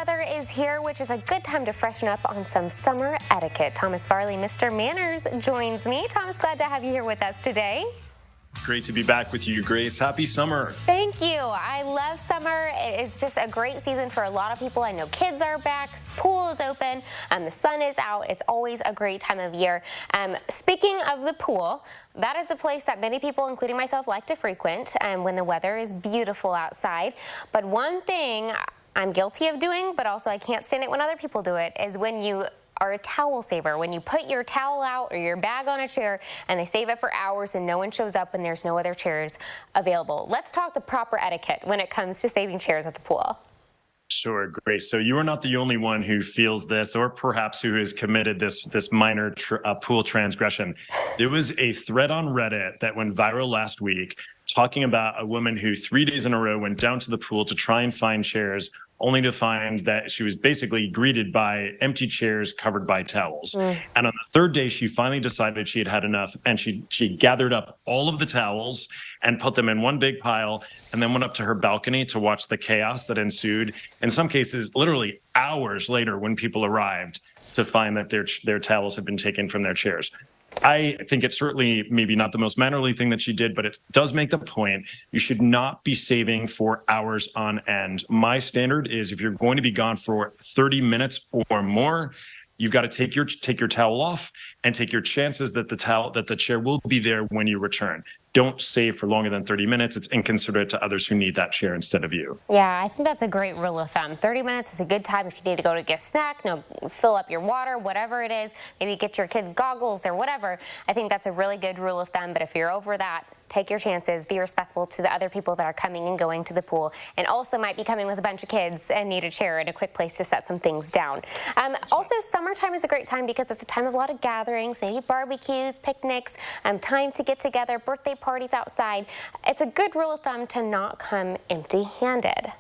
weather is here, which is a good time to freshen up on some summer etiquette. Thomas Farley, Mr. Manners, joins me. Thomas, glad to have you here with us today. Great to be back with you, Grace. Happy summer. Thank you. I love summer. It is just a great season for a lot of people. I know kids are back, pool is open, the sun is out. It's always a great time of year. Speaking of the pool, that is a place that many people, including myself, like to frequent when the weather is beautiful outside. But one thing I'm guilty of doing, but also I can't stand it when other people do it, is when you are a towel saver. When you put your towel out or your bag on a chair and they save it for hours and no one shows up and there's no other chairs available. Let's talk the proper etiquette when it comes to saving chairs at the pool. Sure, Grace. So you are not the only one who feels this, or perhaps who has committed this minor pool transgression. There was a thread on Reddit that went viral last week talking about a woman who 3 days in a row went down to the pool to try and find chairs, only to find that she was basically greeted by empty chairs covered by towels. And on the third day, she finally decided she had had enough, and she gathered up all of the towels and put them in one big pile, and then went up to her balcony to watch the chaos that ensued. In some cases, literally hours later, when people arrived to find that their towels had been taken from their chairs. I think it's certainly maybe not the most mannerly thing that she did, but it does make the point. You should not be saving for hours on end. My standard is if you're going to be gone for 30 minutes or more, you've got to take your towel off and take your chances that the chair will be there when you return. Don't save for longer than 30 minutes. It's inconsiderate to others who need that chair instead of you. Yeah, I think that's a great rule of thumb. 30 minutes is a good time if you need to go to get a snack, fill up your water, whatever it is, maybe get your kid goggles or whatever. I think that's a really good rule of thumb, but if you're over that, take your chances, be respectful to the other people that are coming and going to the pool, and also might be coming with a bunch of kids and need a chair and a quick place to set some things down. Also, summertime is a great time because it's a time of a lot of gatherings, maybe barbecues, picnics, time to get together, birthday parties outside. It's a good rule of thumb to not come empty-handed.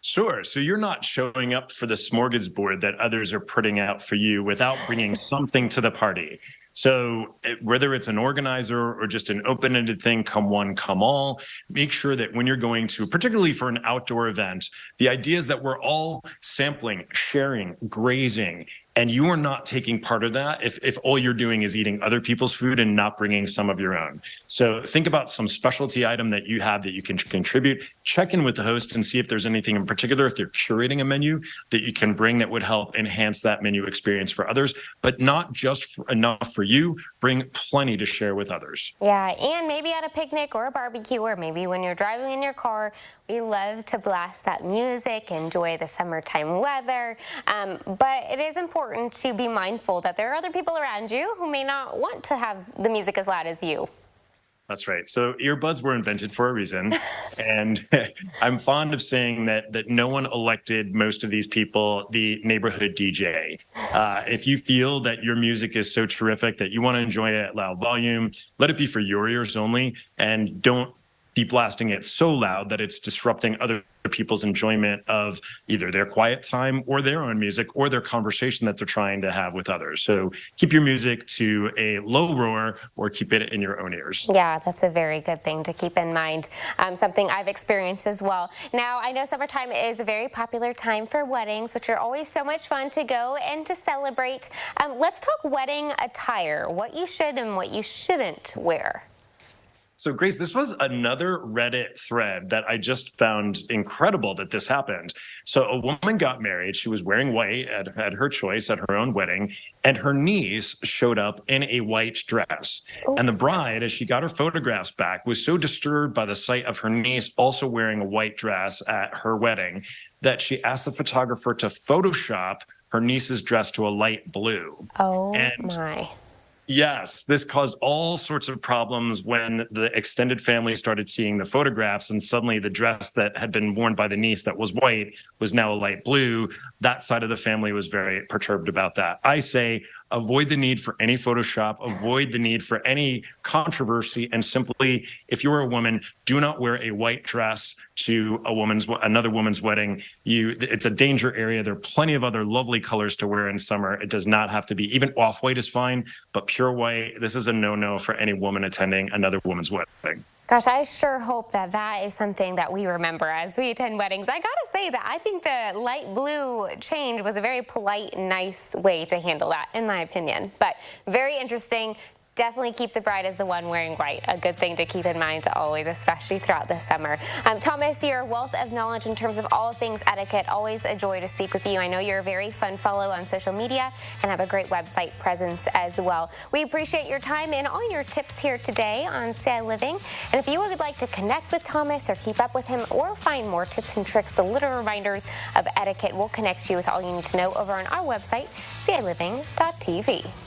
Sure. So you're not showing up for the smorgasbord that others are putting out for you without bringing something to the party. So whether it's an organizer or just an open-ended thing, come one, come all, make sure that when you're going to, particularly for an outdoor event, the idea is that we're all sampling, sharing, grazing, and you are not taking part of that if all you're doing is eating other people's food and not bringing some of your own. So think about some specialty item that you have that you can contribute. Check in with the host and see if there's anything in particular, if they're curating a menu that you can bring that would help enhance that menu experience for others, but not just enough for you. Bring plenty to share with others. Yeah, and maybe at a picnic or a barbecue, or maybe when you're driving in your car, we love to blast that music, enjoy the summertime weather, but it is important to be mindful that there are other people around you who may not want to have the music as loud as you. That's right. So earbuds were invented for a reason. And I'm fond of saying that no one elected most of these people the neighborhood DJ. If you feel that your music is so terrific that you want to enjoy it at loud volume, let it be for your ears only, and don't be blasting it so loud that it's disrupting other people's enjoyment of either their quiet time or their own music or their conversation that they're trying to have with others. So keep your music to a low roar or keep it in your own ears. Yeah, that's a very good thing to keep in mind. Something I've experienced as well. Now, I know summertime is a very popular time for weddings, which are always so much fun to go and to celebrate. Let's talk wedding attire, what you should and what you shouldn't wear. So, Grace, this was another Reddit thread that I just found incredible that this happened. So a woman got married. She was wearing white at her choice at her own wedding, and her niece showed up in a white dress. Oh. And the bride, as she got her photographs back, was so disturbed by the sight of her niece also wearing a white dress at her wedding that she asked the photographer to Photoshop her niece's dress to a light blue. Oh, my. Yes, this caused all sorts of problems when the extended family started seeing the photographs, and suddenly the dress that had been worn by the niece that was white was now a light blue. That side of the family was very perturbed about that. I say avoid the need for any Photoshop, avoid the need for any controversy, and simply, if you're a woman, do not wear a white dress to another woman's wedding. It's a danger area. There are plenty of other lovely colors to wear in summer. It does not have to be, even off-white is fine, but pure white, this is a no-no for any woman attending another woman's wedding. Gosh, I sure hope that that is something that we remember as we attend weddings. I gotta say that I think the light blue change was a very polite, nice way to handle that, in my opinion. But very interesting. Definitely keep the bride as the one wearing white. A good thing to keep in mind always, especially throughout the summer. Thomas, your wealth of knowledge in terms of all things etiquette, always a joy to speak with you. I know you're a very fun follow on social media and have a great website presence as well. We appreciate your time and all your tips here today on CI Living. And if you would like to connect with Thomas or keep up with him or find more tips and tricks, the little reminders of etiquette, we'll connect you with all you need to know over on our website, CILiving.tv.